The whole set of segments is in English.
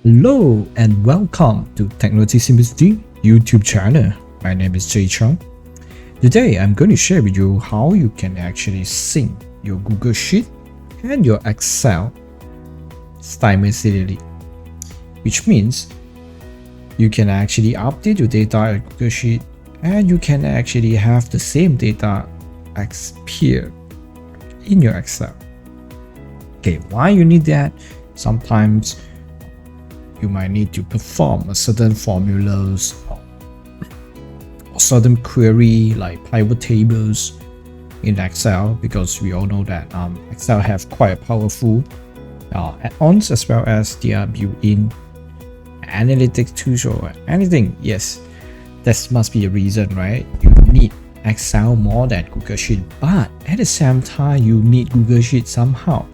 Hello and welcome to Technology Simplicity YouTube channel. My name is Chong. Today I'm going to share with you how you can actually sync your Google Sheet and your Excel simultaneously, which means you can actually update your data in Google Sheet and you can actually have the same data appear in your Excel. Okay, why you need that? Sometimes you might need to perform a certain formulas or certain query like pivot tables in Excel, because we all know that Excel have quite powerful add-ons as well as their built-in analytics tools or anything. Yes, that must be a reason, right? You need Excel more than Google Sheet, but at the same time you need Google Sheet somehow.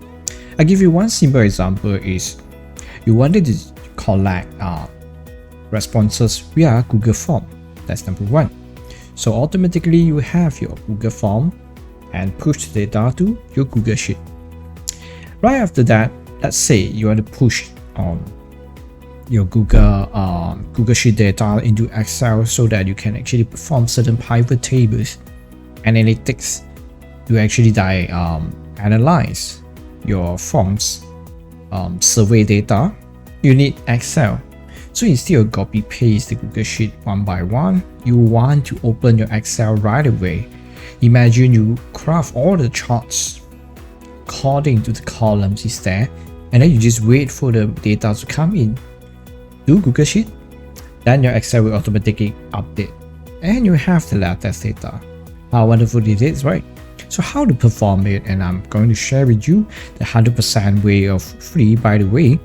I'll give you one simple example. Is you wanted to collect responses via Google Form. That's number one. So automatically you have your Google Form and push the data to your Google Sheet. Right after that, let's say you want to push your Google Sheet data into Excel so that you can actually perform certain pivot tables, analytics to actually analyze your forms survey data. You need Excel. So instead of copy paste the Google Sheet one by one, you want to open your Excel right away. Imagine you craft all the charts according to the columns is there, and then you just wait for the data to come in to Google Sheet. Then your Excel will automatically update and you have the latest data. How wonderful it is, right? So how to perform it, and I'm going to share with you the 100% way of free. By the way,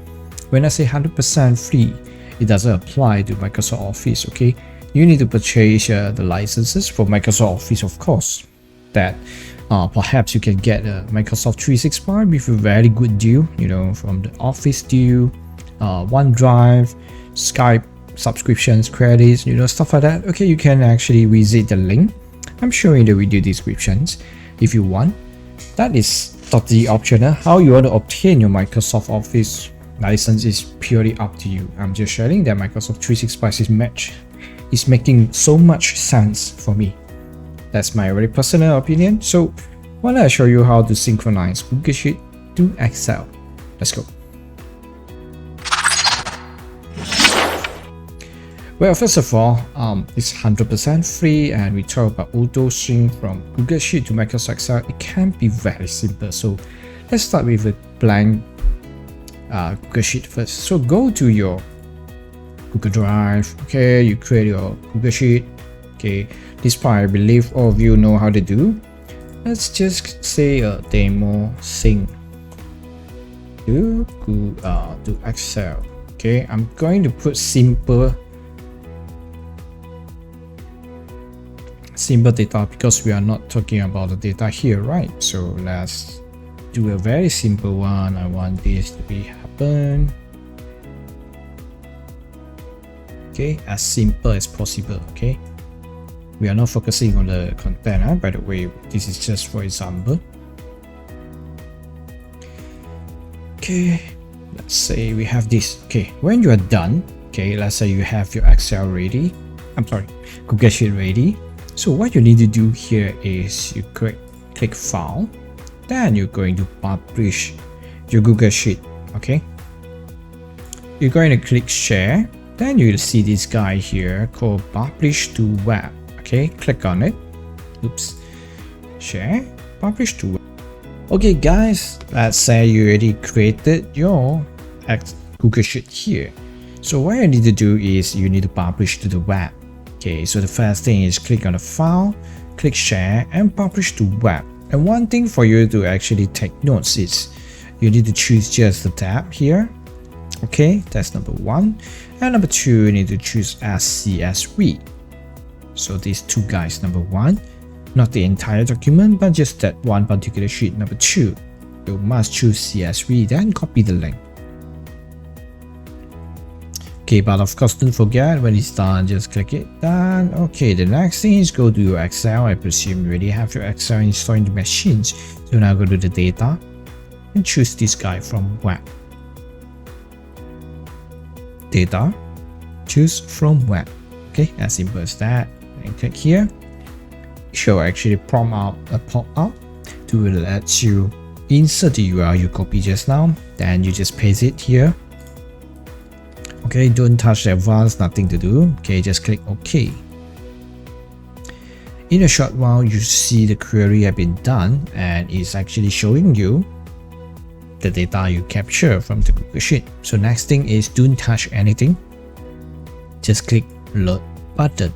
when I say 100% free, it doesn't apply to Microsoft Office, okay? You need to purchase the licenses for Microsoft Office, of course. That perhaps you can get a Microsoft 365 with a very good deal, you know, from the Office deal, OneDrive, Skype subscriptions, credits, you know, stuff like that. Okay, you can actually visit the link I'm showing in the video descriptions if you want. That is totally optional. How you want to obtain your Microsoft Office license is purely up to you. I'm just sharing that Microsoft 365 is making so much sense for me. That's my very personal opinion. So why don't I show you how to synchronize Google Sheet to Excel. Let's go. Well, first of all, it's 100% free, and we talk about auto sync from Google Sheet to Microsoft Excel. It can be very simple. So let's start with a blank Google Sheet first. So go to your Google Drive. Okay, you create your Google Sheet. Okay, this part I believe all of you know how to do. Let's just say a demo sync to Excel. Okay, I'm going to put simple data because we are not talking about the data here, right? So let's do a very simple one. I want this to be happen. Okay, as simple as possible. Okay, we are not focusing on the content. By the way, this is just for example. Okay, let's say we have this. Okay, when you are done, okay, let's say you have your Excel ready. Google Sheet ready. So what you need to do here is you click File, then you're going to publish your Google Sheet. Okay, you're going to click Share, then you'll see this guy here called Publish to Web. Okay, click on it. Oops, Share, Publish to Web. Okay guys, let's say you already created your Google Sheet here. So what you need to do is you need to publish to the web. Okay, so the first thing is click on the file, click Share and Publish to Web. And one thing for you to actually take notes is you need to choose just the tab here. Okay, that's number one. And number two, you need to choose as CSV. So these two guys, number one, not the entire document, but just that one particular sheet. Number two, you must choose CSV, then copy the link. Okay, but of course don't forget, when it's done, just click it done. Okay, the next thing is go to your Excel. I presume you already have your Excel installed in the machines. So now go to the data and choose this guy from web. data, choose from web. Okay, as simple as that. And click here. It shall actually prompt out a pop-up to let you insert the URL you copied just now. Then you just paste it here. Okay, don't touch the advanced, nothing to do. Okay, just click OK. In a short while, you see the query have been done and it's actually showing you the data you capture from the Google Sheet. So next thing is don't touch anything. Just click load button.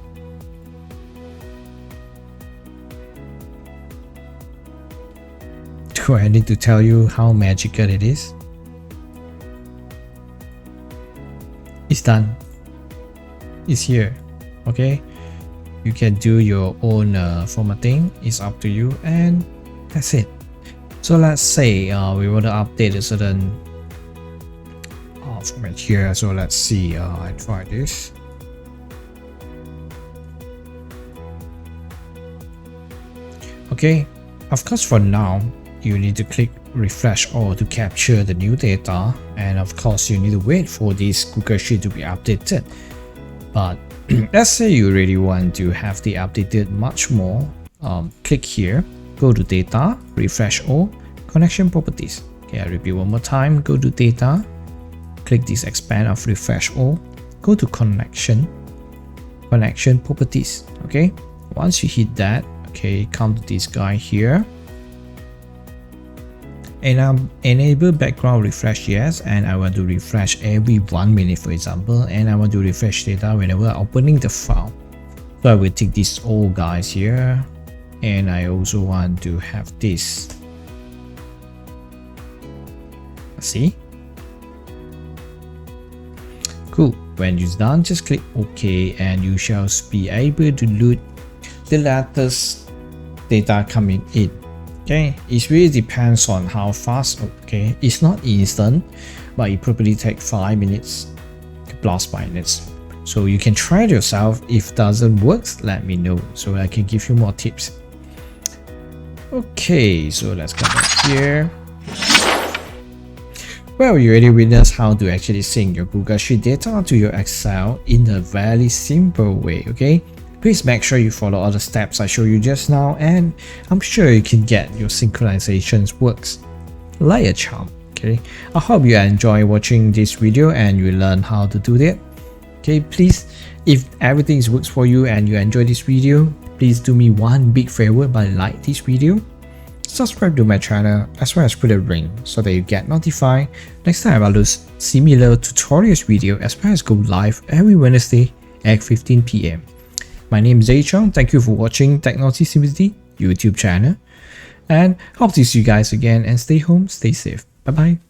Do I need to tell you how magical it is? It's done. It's here. Okay, you can do your own formatting. It's up to you, and that's it. So let's say we want to update a certain format here. So let's see. I try this. Okay, of course, for now you need to click refresh all to capture the new data, and of course you need to wait for this Google Sheet to be updated. But let's say you really want to have the updated much more. Click here, go to data, refresh all, connection properties. Okay, I repeat one more time. Go to data, click this expand of refresh all, go to connection properties. Okay, once you hit that, okay, come to this guy here. And enable background refresh, yes, and I want to refresh every 1 minute, for example, and I want to refresh data whenever opening the file. So I will take these all guys here, and I also want to have this. See? Cool. When it's done, just click OK, and you shall be able to load the latest data coming in. Okay, it really depends on how fast. Okay, it's not instant, but it probably takes 5 minutes plus 5 minutes. So you can try it yourself. If it doesn't work, let me know so I can give you more tips. Okay, so let's come back here. Well, you already witnessed how to actually sync your Google Sheet data to your Excel in a very simple way. Okay, please make sure you follow all the steps I showed you just now, and I'm sure you can get your synchronizations works like a charm. Okay, I hope you enjoy watching this video and you learn how to do that. Okay, please, if everything works for you and you enjoy this video, please do me one big favor by like this video, subscribe to my channel, as well as put a ring so that you get notified next time I lose similar tutorials video, as well as go live every Wednesday at 15 PM. My name is Chong. Thank you for watching Technology Simplicity YouTube channel, and hope to see you guys again, and stay home, stay safe. Bye bye.